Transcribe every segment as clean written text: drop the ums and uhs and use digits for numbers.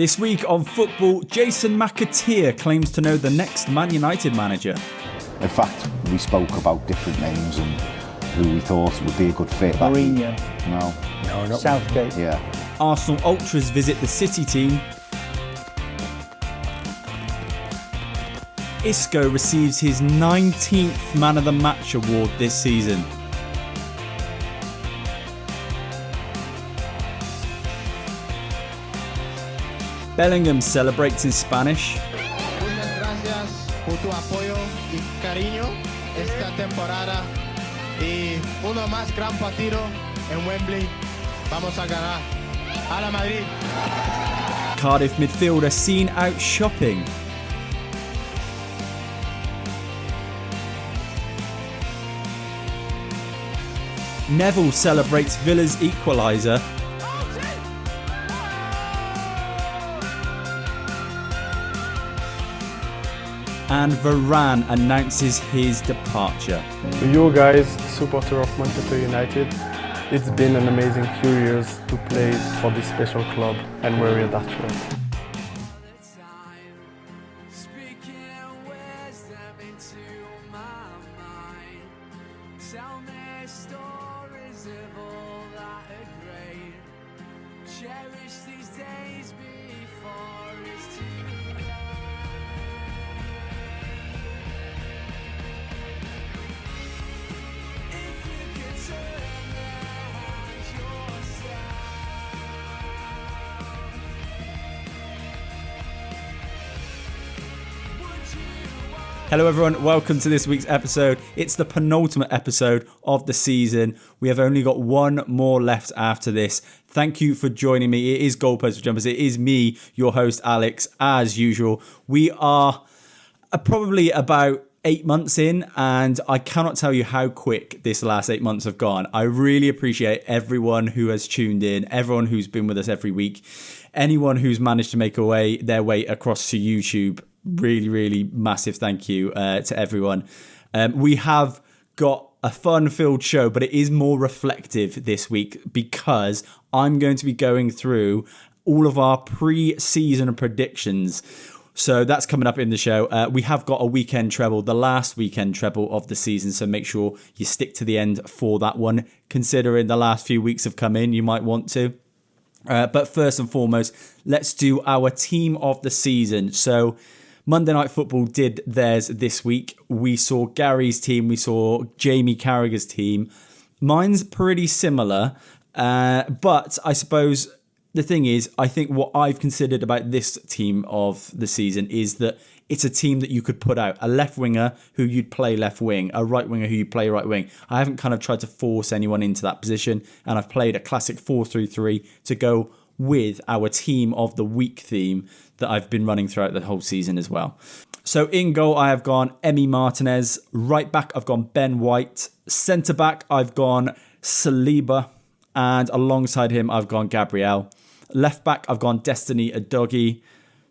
This week on football, Jason McAteer claims to know the next Man United manager. In fact, we spoke about different names and who we thought would be a good fit. Mourinho. No, not Southgate. Yeah. Arsenal Ultras visit the City team. Isco receives his 19th Man of the Match award this season. Bellingham celebrates in Spanish. Muchas gracias por tu apoyo y cariño esta temporada y uno más gran partido en Wembley. Vamos a ganar. A la Madrid. Cardiff midfielder seen out shopping. Neville celebrates Villa's equaliser. And Varane announces his departure. To you guys, supporter of Manchester United, it's been an amazing few years to play for this special club and wear that shirt. Hello everyone, welcome to this week's episode. It's the penultimate episode of the season. We have only got one more left after this. Thank you for joining me. It is Goalposts for Jumpers. It is me, your host Alex, as usual. We are probably about 8 months in, and I cannot tell you how quick this last 8 months have gone. I really appreciate everyone who has tuned in, everyone who's been with us every week, anyone who's managed to make their way across to YouTube. Really massive thank you to everyone. We have got a fun-filled show, but it is more reflective this week because I'm going to be going through all of our pre-season predictions. So that's coming up in the show. We have got a weekend treble, the last weekend treble of the season, so make sure you stick to the end for that one. Considering the last few weeks have come in, you might want to. But first and foremost, let's do our team of the season. So Monday Night Football did theirs this week. We saw Gary's team. We saw Jamie Carragher's team. Mine's pretty similar. But I suppose the thing is, I think what I've considered about this team of the season is that it's a team that you could put out. A left winger who you'd play left wing. A right winger who you'd play right wing. I haven't kind of tried to force anyone into that position. And I've played a classic 4-3-3 to go with our team of the week theme that I've been running throughout the whole season as well. So in goal, I have gone Emi Martinez. Right back, I've gone Ben White. Centre back, I've gone Saliba. And alongside him, I've gone Gabriel. Left back, I've gone Destiny Udogie.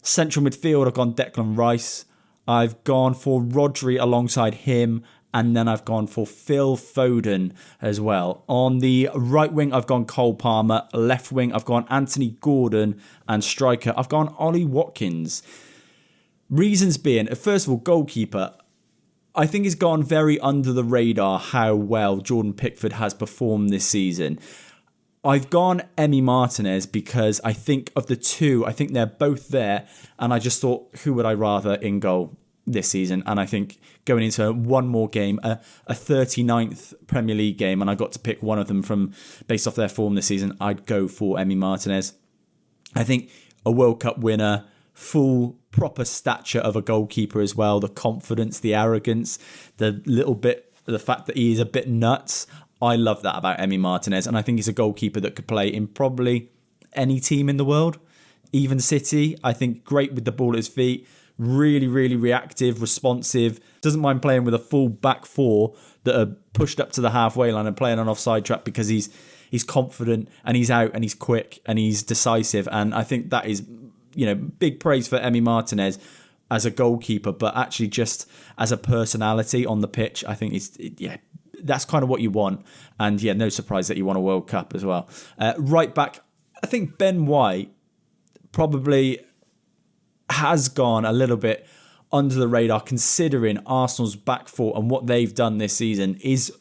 Central midfield, I've gone Declan Rice. I've gone for Rodri alongside him. And then I've gone for Phil Foden as well. On the right wing, I've gone Cole Palmer. Left wing, I've gone Anthony Gordon. And striker, I've gone Ollie Watkins. Reasons being, first of all, goalkeeper. I think it's gone very under the radar how well Jordan Pickford has performed this season. I've gone Emi Martinez because I think of the two, I think they're both there. And I just thought, who would I rather in goal this season? And I think going into one more game, a 39th Premier League game, and I got to pick one of them from based off their form this season, I'd go for Emi Martinez. I think a World Cup winner, full proper stature of a goalkeeper as well, the confidence, the arrogance, the fact that he is a bit nuts. I love that about Emi Martinez, and I think he's a goalkeeper that could play in probably any team in the world, even City. I think great with the ball at his feet. Really reactive, responsive. Doesn't mind playing with a full back four that are pushed up to the halfway line and playing on offside trap because he's confident and he's out and he's quick and he's decisive. And I think that is, big praise for Emi Martinez as a goalkeeper, but actually just as a personality on the pitch. I think that's kind of what you want. And no surprise that you won a World Cup as well. Right back, I think Ben White probably has gone a little bit under the radar, considering Arsenal's back four and what they've done this season is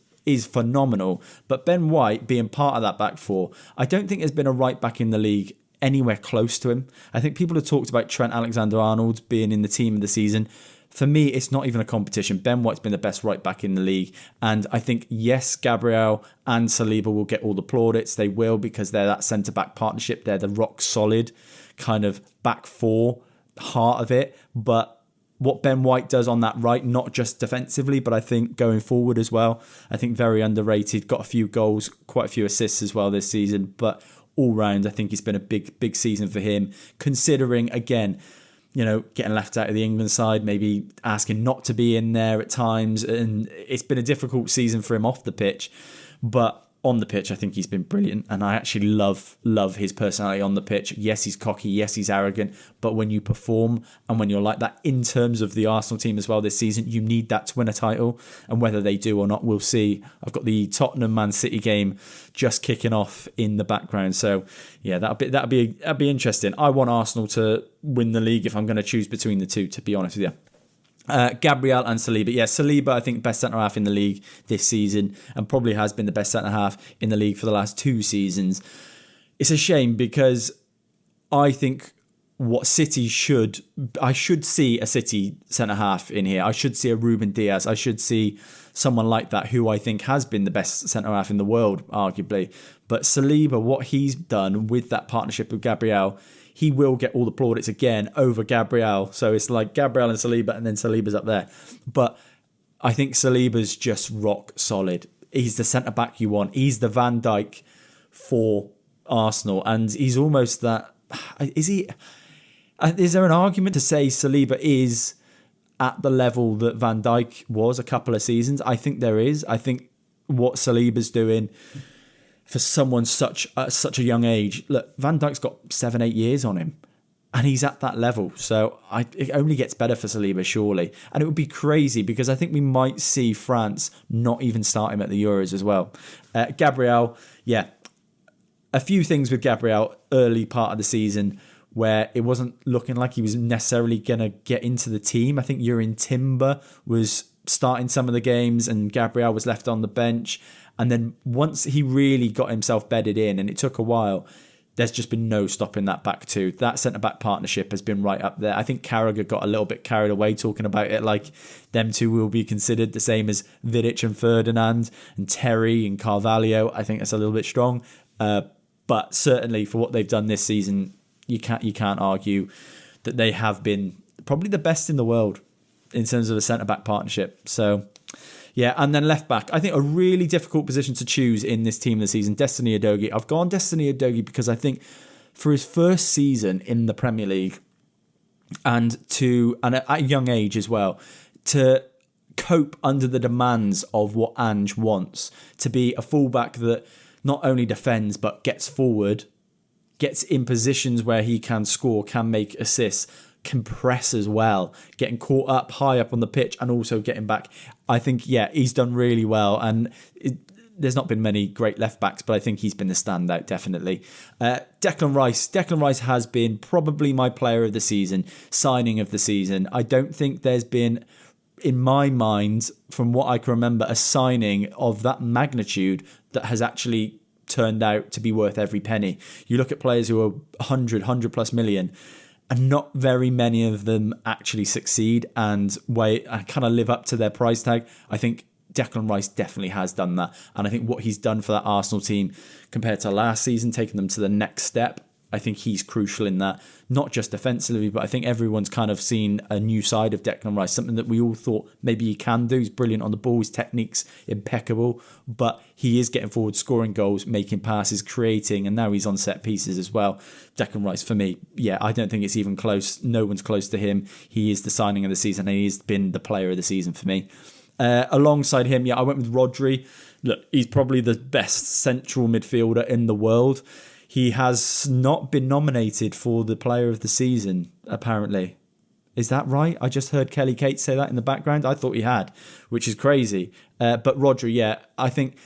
phenomenal. But Ben White being part of that back four, I don't think there's been a right back in the league anywhere close to him. I think people have talked about Trent Alexander-Arnold being in the team of the season. For me, it's not even a competition. Ben White's been the best right back in the league. And I think, yes, Gabriel and Saliba will get all the plaudits. They will, because they're that centre-back partnership. They're the rock-solid kind of back four heart of it. But what Ben White does on that right, not just defensively, but I think going forward as well, I think very underrated. Got a few goals, quite a few assists as well this season. But all round, I think it's been a big season for him, considering, again, getting left out of the England side, maybe asking not to be in there at times. And it's been a difficult season for him off the pitch. But on the pitch, I think he's been brilliant. And I actually love his personality on the pitch. Yes, he's cocky. Yes, he's arrogant. But when you perform and when you're like that in terms of the Arsenal team as well this season, you need that to win a title. And whether they do or not, we'll see. I've got the Tottenham-Man City game just kicking off in the background. So, yeah, that'll be interesting. I want Arsenal to win the league if I'm going to choose between the two, to be honest with you. Gabriel and Saliba. Yeah, Saliba, I think, best centre-half in the league this season, and probably has been the best centre-half in the league for the last 2 seasons. It's a shame, because I think I should see a City centre-half in here. I should see a Ruben Diaz. I should see someone like that, who I think has been the best centre-half in the world, arguably. But Saliba, what he's done with that partnership with Gabriel, he will get all the plaudits again over Gabriel. So it's like Gabriel and Saliba, and then Saliba's up there. But I think Saliba's just rock solid. He's the centre-back you want. He's the Van Dijk for Arsenal. And he's almost that... Is there an argument to say Saliba is at the level that Van Dijk was a couple of seasons? I think there is. I think what Saliba's doing... for someone such a young age, look, Van Dijk's got 7-8 years on him, and he's at that level. So it only gets better for Saliba, surely. And it would be crazy, because I think we might see France not even start him at the Euros as well. Gabriel, yeah, a few things with Gabriel early part of the season where it wasn't looking like he was necessarily going to get into the team. I think Yurin Timber was starting some of the games, and Gabriel was left on the bench. And then once he really got himself bedded in, and it took a while, there's just been no stopping that back two. That centre-back partnership has been right up there. I think Carragher got a little bit carried away talking about it like them two will be considered the same as Vidic and Ferdinand and Terry and Carvalho. I think that's a little bit strong. But certainly for what they've done this season, you can't argue that they have been probably the best in the world in terms of a centre-back partnership. So... yeah, and then left back. I think a really difficult position to choose in this team this season, Destiny Udogie. I've gone Destiny Udogie because I think for his first season in the Premier League, and at a young age as well, to cope under the demands of what Ange wants, to be a fullback that not only defends but gets forward, gets in positions where he can score, can make assists, can press as well, getting caught up high up on the pitch and also getting back. I think, yeah, he's done really well. And there's not been many great left backs, but I think he's been the standout, definitely. Declan Rice. Declan Rice has been probably my player of the season, signing of the season. I don't think there's been, in my mind, from what I can remember, a signing of that magnitude that has actually turned out to be worth every penny. You look at players who are 100 plus million, and not very many of them actually succeed and kind of live up to their price tag. I think Declan Rice definitely has done that. And I think what he's done for that Arsenal team compared to last season, taking them to the next step, I think he's crucial in that. Not just defensively, but I think everyone's kind of seen a new side of Declan Rice, something that we all thought maybe he can do. He's brilliant on the ball, his technique's impeccable, but he is getting forward, scoring goals, making passes, creating, and now he's on set pieces as well. Declan Rice, for me, yeah, I don't think it's even close. No one's close to him. He is the signing of the season, and he's been the player of the season for me. Alongside him, yeah, I went with Rodri. Look, he's probably the best central midfielder in the world. He has not been nominated for the player of the season, apparently. Is that right? I just heard Kelly Cates say that in the background. I thought he had, which is crazy. But Rodri, yeah, I think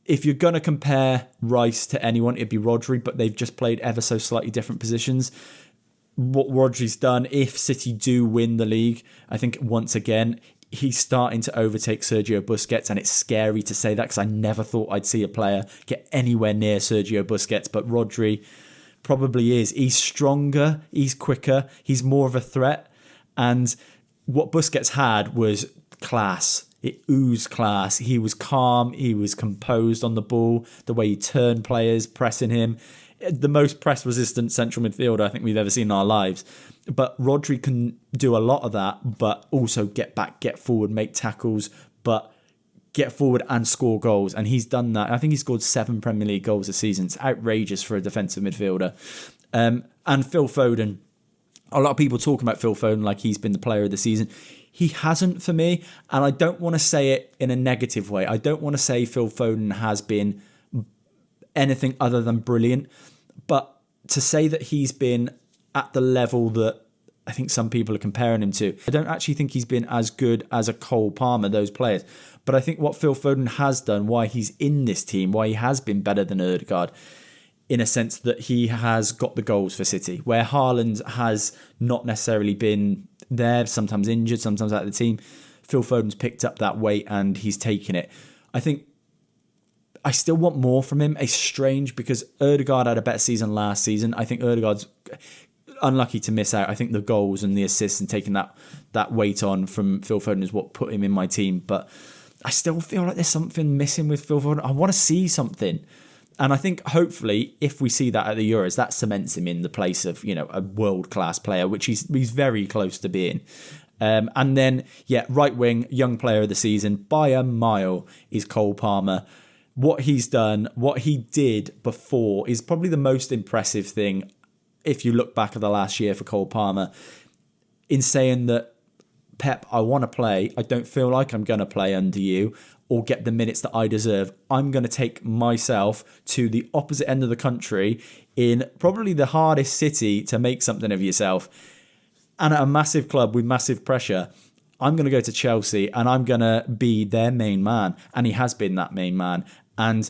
if you're going to compare Rice to anyone, it'd be Rodri, but they've just played ever so slightly different positions. What Rodri's done, if City do win the league, I think once again, he's starting to overtake Sergio Busquets, and it's scary to say that because I never thought I'd see a player get anywhere near Sergio Busquets, but Rodri probably is. He's stronger, he's quicker, he's more of a threat, and what Busquets had was class. It oozed class. He was calm, he was composed on the ball, the way he turned players, pressing him. The most press-resistant central midfielder I think we've ever seen in our lives. But Rodri can do a lot of that, but also get back, get forward, make tackles, but get forward and score goals. And he's done that. I think he scored 7 Premier League goals a season. It's outrageous for a defensive midfielder. And Phil Foden, a lot of people talk about Phil Foden like he's been the player of the season. He hasn't for me, and I don't want to say it in a negative way. I don't want to say Phil Foden has been anything other than brilliant, but to say that he's been at the level that I think some people are comparing him to, I don't actually think he's been as good as a Cole Palmer, those players. But I think what Phil Foden has done, why he's in this team, why he has been better than Ødegaard, in a sense that he has got the goals for City, where Haaland has not necessarily been there, sometimes injured, sometimes out of the team. Phil Foden's picked up that weight and he's taken it. I think I still want more from him. It's strange because Ødegaard had a better season last season. I think Ødegaard's unlucky to miss out. I think the goals and the assists and taking that weight on from Phil Foden is what put him in my team. But I still feel like there's something missing with Phil Foden. I want to see something. And I think hopefully if we see that at the Euros, that cements him in the place of, a world-class player, which he's very close to being. And then, right wing, young player of the season, by a mile, is Cole Palmer. What he's done, what he did before is probably the most impressive thing if you look back at the last year for Cole Palmer, in saying that, Pep, I want to play. I don't feel like I'm going to play under you or get the minutes that I deserve. I'm going to take myself to the opposite end of the country in probably the hardest city to make something of yourself. And at a massive club with massive pressure, I'm going to go to Chelsea and I'm going to be their main man. And he has been that main man. And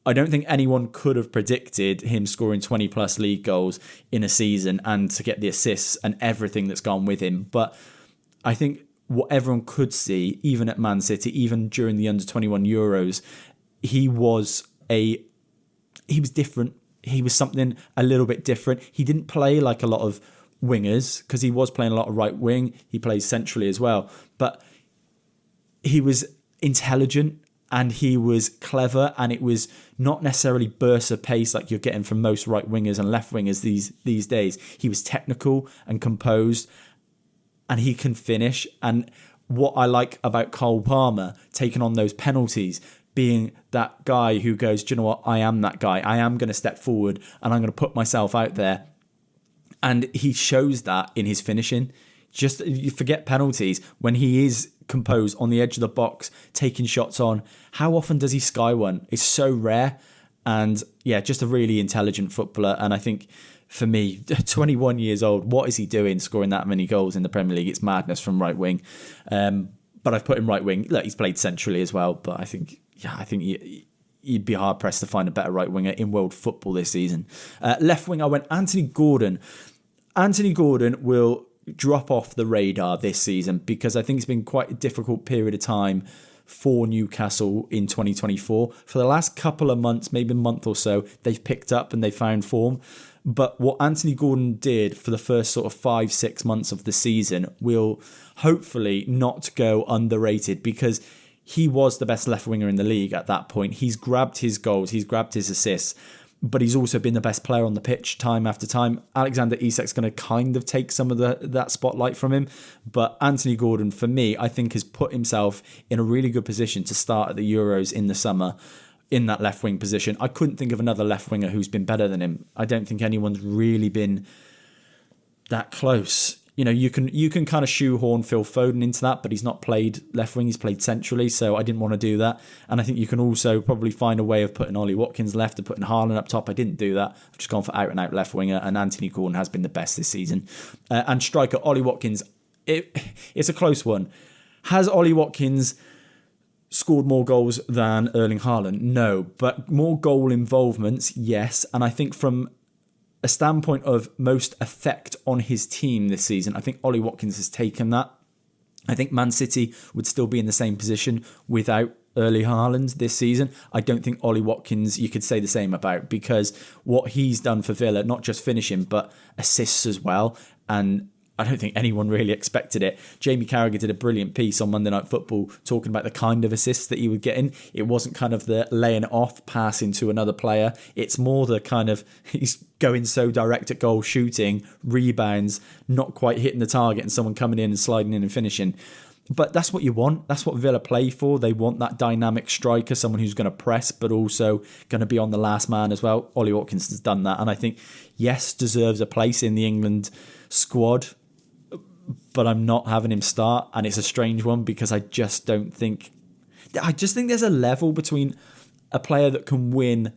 I don't think anyone could have predicted him scoring 20 plus league goals in a season and to get the assists and everything that's gone with him. But I think what everyone could see, even at Man City, even during the under-21 Euros, he was different. He was something a little bit different. He didn't play like a lot of wingers because he was playing a lot of right wing. He plays centrally as well. But he was intelligent and he was clever, and it was not necessarily bursts of pace like you're getting from most right wingers and left wingers these days. He was technical and composed, and he can finish. And what I like about Cole Palmer taking on those penalties, being that guy who goes, do you know what? I am that guy. I am going to step forward and I'm going to put myself out there. And he shows that in his finishing. Just you forget penalties, when he is composed on the edge of the box, taking shots on. How often does he sky one? It's so rare. And just a really intelligent footballer. And I think for me, 21 years old, what is he doing scoring that many goals in the Premier League? It's madness from right wing. But I've put him right wing. Look, he's played centrally as well. But I think you'd be hard pressed to find a better right winger in world football this season. Left wing, I went Anthony Gordon. Anthony Gordon will drop off the radar this season because I think it's been quite a difficult period of time for Newcastle in 2024. For the last couple of months, maybe a month or so, they've picked up and they found form. But what Anthony Gordon did for the first sort of 5-6 months of the season will hopefully not go underrated, because he was the best left winger in the league at that point. He's grabbed his goals, he's grabbed his assists, but he's also been the best player on the pitch time after time. Alexander Isak's going to kind of take some of that spotlight from him. But Anthony Gordon, for me, I think has put himself in a really good position to start at the Euros in the summer in that left wing position. I couldn't think of another left winger who's been better than him. I don't think anyone's really been that close. You can kind of shoehorn Phil Foden into that, but he's not played left wing, he's played centrally, so I didn't want to do that. And I think you can also probably find a way of putting Ollie Watkins left and putting Haaland up top. I didn't do that. I've just gone for out-and-out left winger, and Anthony Gordon has been the best this season. And striker Ollie Watkins, it's a close one. Has Ollie Watkins scored more goals than Erling Haaland? No, but more goal involvements, yes. And I think from a standpoint of most effect on his team this season, I think Ollie Watkins has taken that. I think Man City would still be in the same position without Erling Haaland this season. I don't think Ollie Watkins you could say the same about, because what he's done for Villa, not just finishing, but assists as well. And I don't think anyone really expected it. Jamie Carragher did a brilliant piece on Monday Night Football talking about the kind of assists that he would get in. It wasn't kind of the laying it off, passing to another player. It's more the kind of, he's going so direct at goal, shooting, rebounds, not quite hitting the target, and someone coming in and sliding in and finishing. But that's what you want. That's what Villa play for. They want that dynamic striker, someone who's going to press, but also going to be on the last man as well. Ollie Watkins has done that. And I think, yes, deserves a place in the England squad, but I'm not having him start. And it's a strange one because I just think there's a level between a player that can win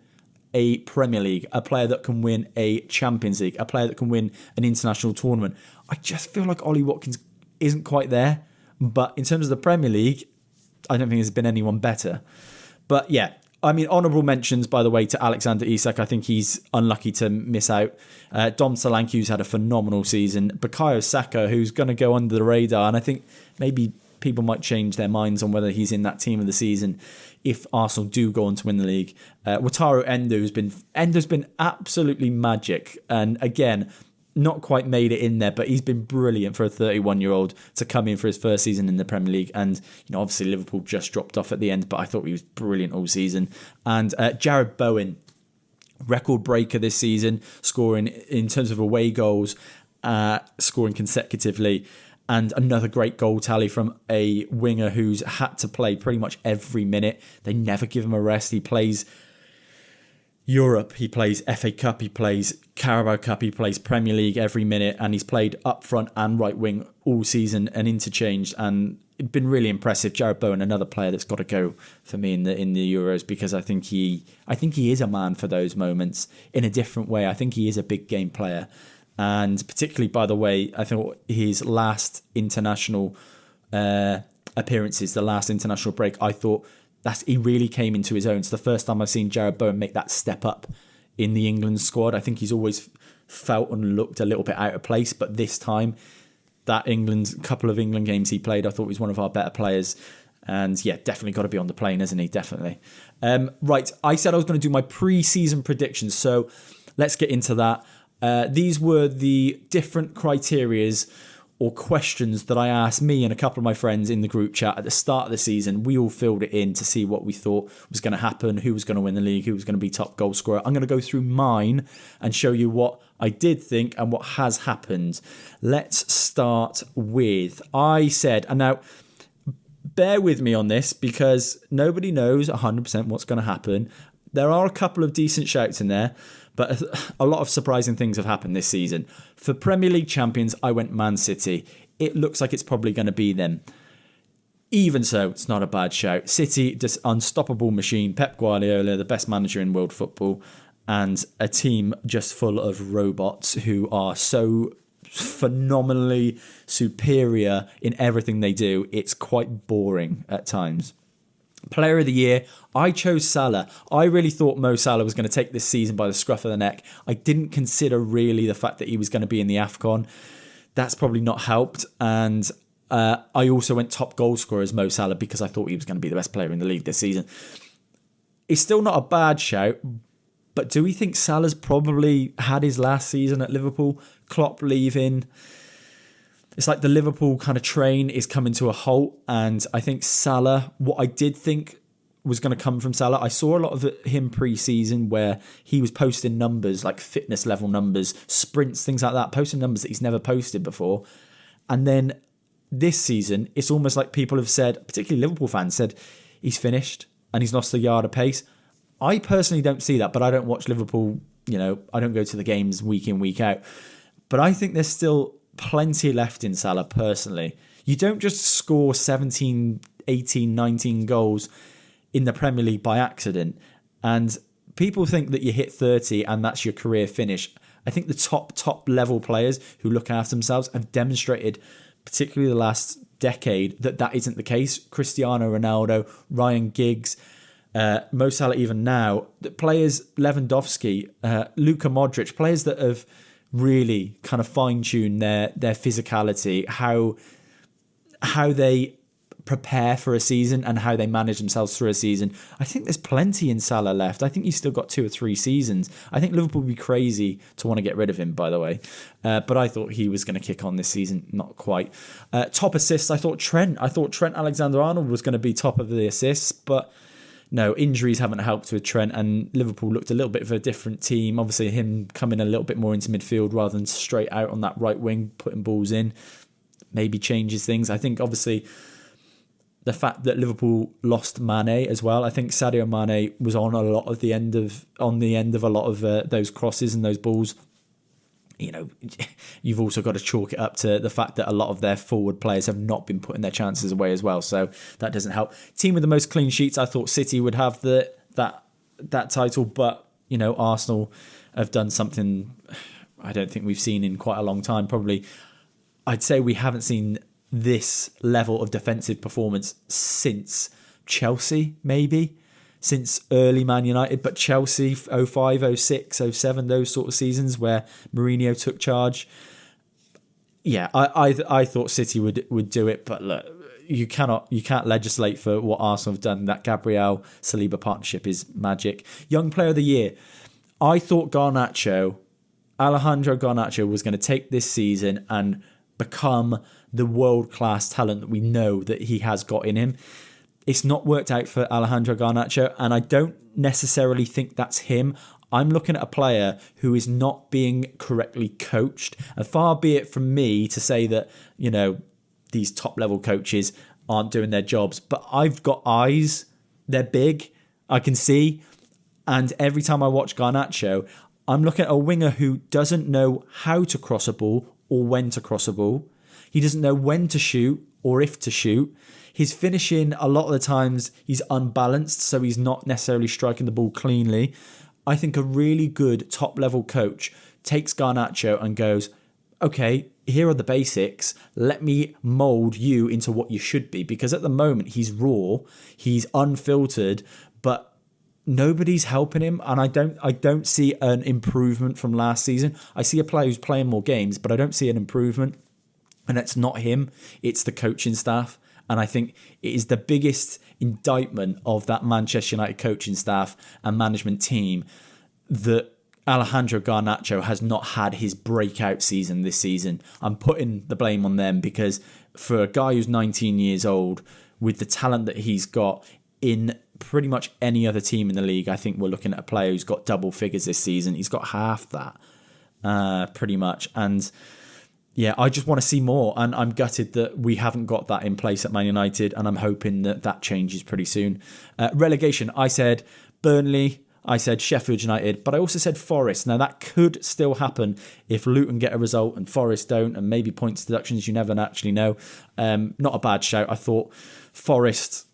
a Premier League, a player that can win a Champions League, a player that can win an international tournament. I just feel like Ollie Watkins isn't quite there. But in terms of the Premier League, I don't think there's been anyone better. But yeah, I mean, honourable mentions, by the way, to Alexander Isak. I think he's unlucky to miss out. Dom Solanke, who's had a phenomenal season. Bukayo Saka, who's going to go under the radar. And I think maybe people might change their minds on whether he's in that team of the season if Arsenal do go on to win the league. Wataru Endo's been absolutely magic. And again, not quite made it in there, but he's been brilliant for a 31-year-old to come in for his first season in the Premier League. And, obviously Liverpool just dropped off at the end, but I thought he was brilliant all season. And Jared Bowen, record breaker this season, scoring in terms of away goals, scoring consecutively. And another great goal tally from a winger who's had to play pretty much every minute. They never give him a rest. He plays Europe, he plays FA Cup, he plays Carabao Cup, he plays Premier League every minute, and he's played up front and right wing all season and interchanged, and it's been really impressive. Jared Bowen, another player that's got to go for me in the Euros, because I think he is a man for those moments in a different way. I think he is a big game player, and particularly, by the way, I thought his last international appearances, the last international break, I thought he really came into his own. It's the first time I've seen Jared Bowen make that step up in the England squad. I think he's always felt and looked a little bit out of place, but this time, that couple of England games he played, I thought he was one of our better players. And yeah, definitely got to be on the plane, isn't he? Definitely. Right, I said I was going to do my pre-season predictions, so let's get into that. These were the different criterias or questions that I asked me and a couple of my friends in the group chat at the start of the season. We all filled it in to see what we thought was going to happen, who was going to win the league, who was going to be top goal scorer. I'm going to go through mine and show you what I did think and what has happened. Let's start with, I said, and now bear with me on this because nobody knows 100% what's going to happen. There are a couple of decent shouts in there, but a lot of surprising things have happened this season. For Premier League champions, I went Man City. It looks like it's probably going to be them. Even so, it's not a bad shout. City, just unstoppable machine. Pep Guardiola, the best manager in world football, and a team just full of robots who are so phenomenally superior in everything they do. It's quite boring at times. Player of the year, I chose Salah. I really thought Mo Salah was going to take this season by the scruff of the neck. I didn't consider really the fact that he was going to be in the AFCON. That's probably not helped. And I also went top goal scorer as Mo Salah because I thought he was going to be the best player in the league this season. It's still not a bad shout, but do we think Salah's probably had his last season at Liverpool? Klopp leaving. It's like the Liverpool kind of train is coming to a halt. And I think Salah, what I did think was going to come from Salah, I saw a lot of him pre-season where he was posting numbers, like fitness level numbers, sprints, things like that, posting numbers that he's never posted before. And then this season, it's almost like people have said, particularly Liverpool fans said, he's finished and he's lost a yard of pace. I personally don't see that, but I don't watch Liverpool, I don't go to the games week in, week out. But I think there's still plenty left in Salah personally. You don't just score 17, 18, 19 goals in the Premier League by accident. And people think that you hit 30 and that's your career finish. I think the top level players who look after themselves have demonstrated, particularly the last decade that isn't the case. Cristiano Ronaldo, Ryan Giggs, Mo Salah, even now, the players, Lewandowski, Luka Modric, players that have really kind of fine-tuned their physicality, how they prepare for a season and how they manage themselves through a season. I think there's plenty in Salah left. I think he's still got 2 or 3 seasons. I think Liverpool would be crazy to want to get rid of him, by the way. But I thought he was going to kick on this season. Not quite. Top assists, I thought Trent Alexander-Arnold was going to be top of the assists, but no, injuries haven't helped with Trent, and Liverpool looked a little bit of a different team. Obviously, him coming a little bit more into midfield rather than straight out on that right wing, putting balls in, maybe changes things. I think, obviously, the fact that Liverpool lost Mane as well. I think Sadio Mane was on the end of a lot of those crosses and those balls. You know, you've also got to chalk it up to the fact that a lot of their forward players have not been putting their chances away as well. So that doesn't help. Team with the most clean sheets, I thought City would have that title, but you know, Arsenal have done something I don't think we've seen in quite a long time. Probably, I'd say we haven't seen this level of defensive performance since Chelsea, maybe since early Man United, but Chelsea 05, 06, 07, those sort of seasons where Mourinho took charge. Yeah, I thought City would do it, but look, you can't legislate for what Arsenal have done. That Gabriel Saliba partnership is magic. Young Player of the Year, I thought Alejandro Garnacho was going to take this season and become the world-class talent that we know that he has got in him. It's not worked out for Alejandro Garnacho, and I don't necessarily think that's him. I'm looking at a player who is not being correctly coached. And far be it from me to say that, you know, these top-level coaches aren't doing their jobs, but I've got eyes. They're big. I can see. And every time I watch Garnacho, I'm looking at a winger who doesn't know how to cross a ball or when to cross a ball. He doesn't know when to shoot or if to shoot. His finishing, a lot of the times, he's unbalanced, so he's not necessarily striking the ball cleanly. I think a really good top-level coach takes Garnacho and goes, okay, here are the basics. Let me mould you into what you should be. Because at the moment, he's raw, he's unfiltered, but nobody's helping him, and I don't see an improvement from last season. I see a player who's playing more games, but I don't see an improvement. And it's not him, it's the coaching staff. And I think it is the biggest indictment of that Manchester United coaching staff and management team that Alejandro Garnacho has not had his breakout season this season. I'm putting the blame on them because for a guy who's 19 years old, with the talent that he's got in pretty much any other team in the league, I think we're looking at a player who's got double figures this season. He's got half that, pretty much. And yeah, I just want to see more, and I'm gutted that we haven't got that in place at Man United, and I'm hoping that changes pretty soon. Relegation, I said Burnley, I said Sheffield United, but I also said Forest. Now, that could still happen if Luton get a result and Forest don't, and maybe points deductions, you never actually know. Not a bad shout. I thought Forest,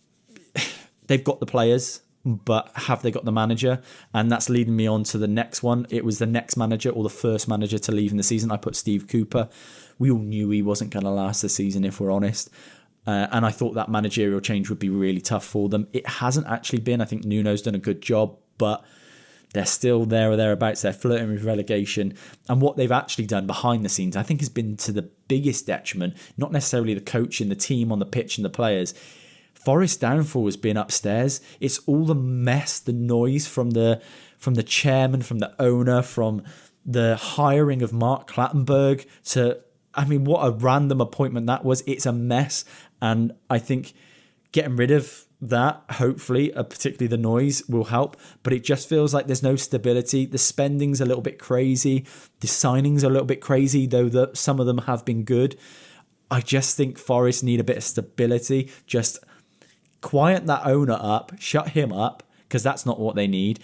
they've got the players, but have they got the manager? And that's leading me on to the next one. It was the next manager or the first manager to leave in the season. I put Steve Cooper. We all knew he wasn't going to last the season, if we're honest. And I thought that managerial change would be really tough for them. It hasn't actually been. I think Nuno's done a good job, but they're still there or thereabouts. They're flirting with relegation. And what they've actually done behind the scenes, I think, has been to the biggest detriment, not necessarily the coach and the team on the pitch and the players. Forest's downfall has been upstairs. It's all the mess, the noise from the chairman, from the owner, from the hiring of Mark Clattenburg to, I mean, what a random appointment that was. It's a mess. And I think getting rid of that, hopefully, particularly the noise, will help. But it just feels like there's no stability. The spending's a little bit crazy. The signings are a little bit crazy, though some of them have been good. I just think Forest need a bit of stability. Just quiet that owner up, shut him up, because that's not what they need.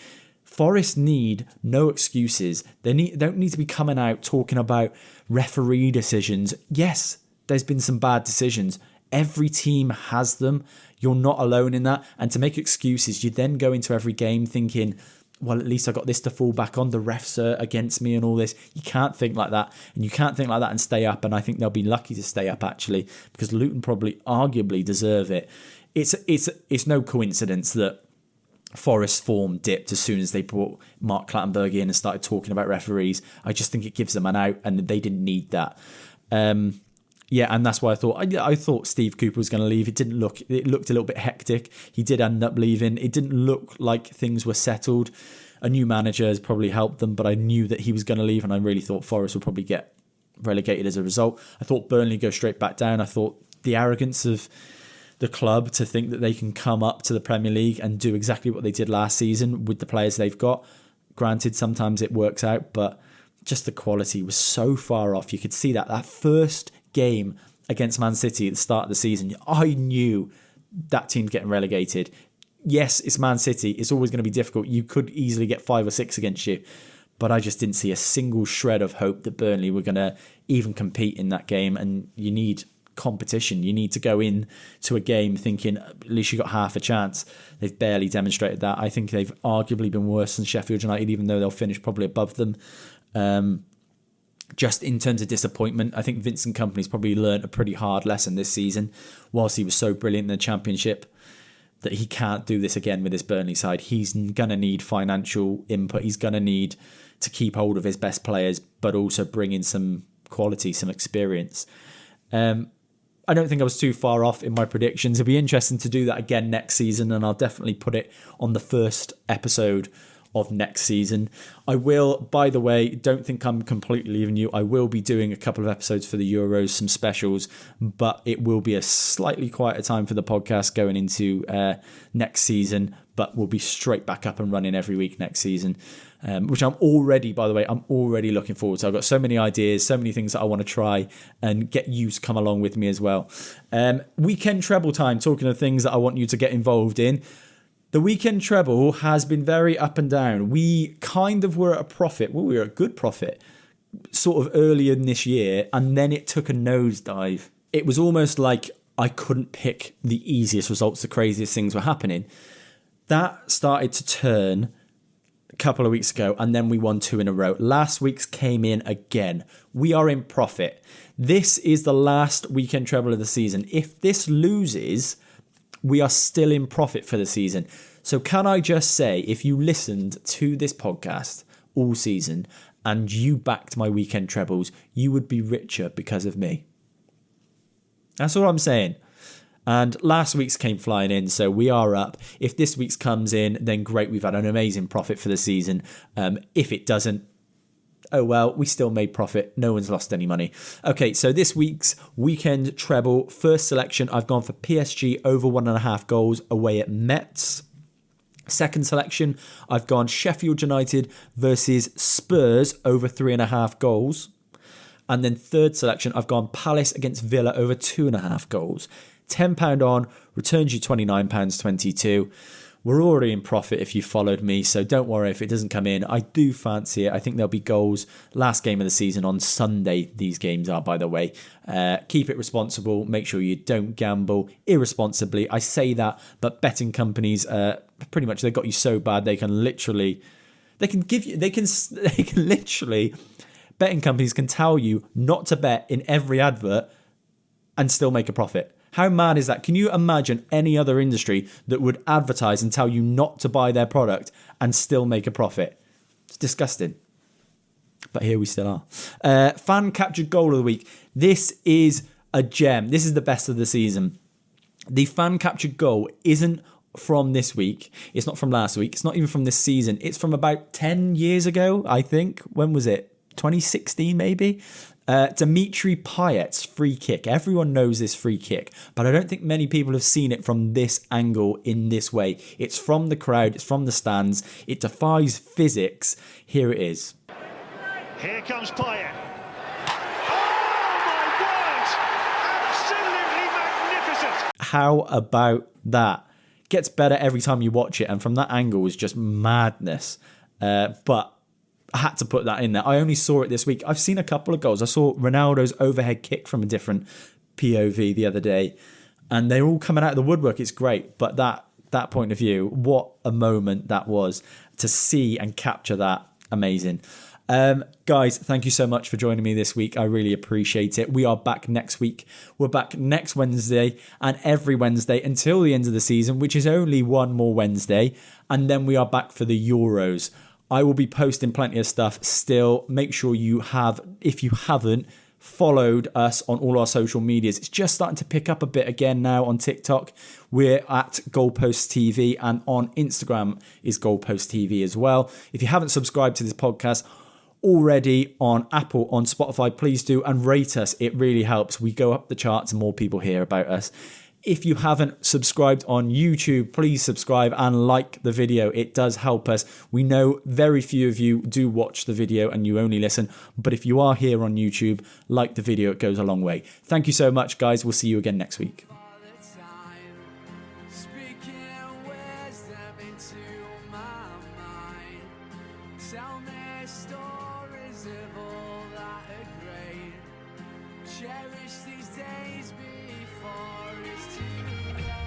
Forest need no excuses. They don't need to be coming out talking about referee decisions. Yes, there's been some bad decisions. Every team has them. You're not alone in that. And to make excuses, you then go into every game thinking, well, at least I got this to fall back on. The refs are against me and all this. You can't think like that. And you can't think like that and stay up. And I think they'll be lucky to stay up, actually, because Luton probably arguably deserve it. It's no coincidence that Forest's form dipped as soon as they brought Mark Clattenburg in and started talking about referees. I just think it gives them an out, and they didn't need that. And that's why I thought Steve Cooper was going to leave. It looked a little bit hectic. He did end up leaving. It didn't look like things were settled. A new manager has probably helped them, but I knew that he was going to leave, and I really thought Forest would probably get relegated as a result. I thought Burnley go straight back down. I thought the arrogance of the club to think that they can come up to the Premier League and do exactly what they did last season with the players they've got. Granted, sometimes it works out, but just the quality was so far off. You could see that first game against Man City at the start of the season, I knew that team's getting relegated. Yes, it's Man City. It's always going to be difficult. You could easily get 5 or 6 against you. But I just didn't see a single shred of hope that Burnley were going to even compete in that game. And you need competition. You need to go in to a game thinking at least you got half a chance. They've barely demonstrated that. I think they've arguably been worse than Sheffield United, even though they'll finish probably above them. Just in terms of disappointment, I think Vincent Kompany's probably learnt a pretty hard lesson this season, whilst he was so brilliant in the Championship, that he can't do this again with his Burnley side. He's going to need financial input. He's going to need to keep hold of his best players, but also bring in some quality, some experience. I don't think I was too far off in my predictions. It'll be interesting to do that again next season, and I'll definitely put it on the first episode of next season. I will, by the way, don't think I'm completely leaving you. I will be doing a couple of episodes for the Euros, some specials, but it will be a slightly quieter time for the podcast going into next season, but we'll be straight back up and running every week next season, which I'm already looking forward to. I've got so many ideas, so many things that I want to try and get you to come along with me as well. Weekend treble time, talking of things that I want you to get involved in. The weekend treble has been very up and down. We kind of were at a profit. Well, we were at a good profit sort of earlier in this year, and then it took a nosedive. It was almost like I couldn't pick the easiest results. The craziest things were happening. That started to turn a couple of weeks ago, and then we won 2 in a row. Last week's came in again. We are in profit. This is the last weekend treble of the season. If this loses, we are still in profit for the season. So can I just say, if you listened to this podcast all season and you backed my weekend trebles, you would be richer because of me. That's all I'm saying. And last week's came flying in, so we are up. If this week's comes in, then great, we've had an amazing profit for the season. If it doesn't, oh well, we still made profit. No one's lost any money. Okay, so this week's weekend treble, first selection, I've gone for PSG over 1.5 goals away at Metz. Second selection, I've gone Sheffield United versus Spurs over 3.5 goals. And then third selection, I've gone Palace against Villa over 2.5 goals. £10 on, returns you £29.22. We're already in profit if you followed me, so don't worry if it doesn't come in. I do fancy it. I think there'll be goals. Last game of the season on Sunday, these games are, by the way. Keep it responsible. Make sure you don't gamble irresponsibly. I say that, but betting companies, pretty much, they've got you so bad betting companies can tell you not to bet in every advert and still make a profit. How mad is that? Can you imagine any other industry that would advertise and tell you not to buy their product and still make a profit? It's disgusting. But here we still are. Fan captured goal of the week. This is a gem. This is the best of the season. The fan captured goal isn't from this week. It's not from last week. It's not even from this season. It's from about 10 years ago, I think. When was it? 2016 maybe? Dimitri Payet's free kick. Everyone knows this free kick, but I don't think many people have seen it from this angle in this way. It's from the crowd, it's from the stands, it defies physics. Here it is. Here comes Payet. Oh my word! Absolutely magnificent! How about that? Gets better every time you watch it, and from that angle is just madness. But I had to put that in there. I only saw it this week. I've seen a couple of goals. I saw Ronaldo's overhead kick from a different POV the other day, and they're all coming out of the woodwork. It's great. But that point of view, what a moment that was. to see and capture that. Amazing. Guys, thank you so much for joining me this week. I really appreciate it. We are back next week. We're back next Wednesday and every Wednesday until the end of the season, which is only one more Wednesday. And then we are back for the Euros. I will be posting plenty of stuff still. Make sure you have, if you haven't, followed us on all our social medias. It's just starting to pick up a bit again now on TikTok. We're at Goalposts TV, and on Instagram is Goalposts TV as well. If you haven't subscribed to this podcast already on Apple, on Spotify, please do, and rate us. It really helps. We go up the charts and more people hear about us. If you haven't subscribed on YouTube, please subscribe and like the video. It does help us. We know very few of you do watch the video and you only listen, but if you are here on YouTube, like the video. It goes a long way. Thank you so much, guys. We'll see you again next week. Cherish these days before it's too late.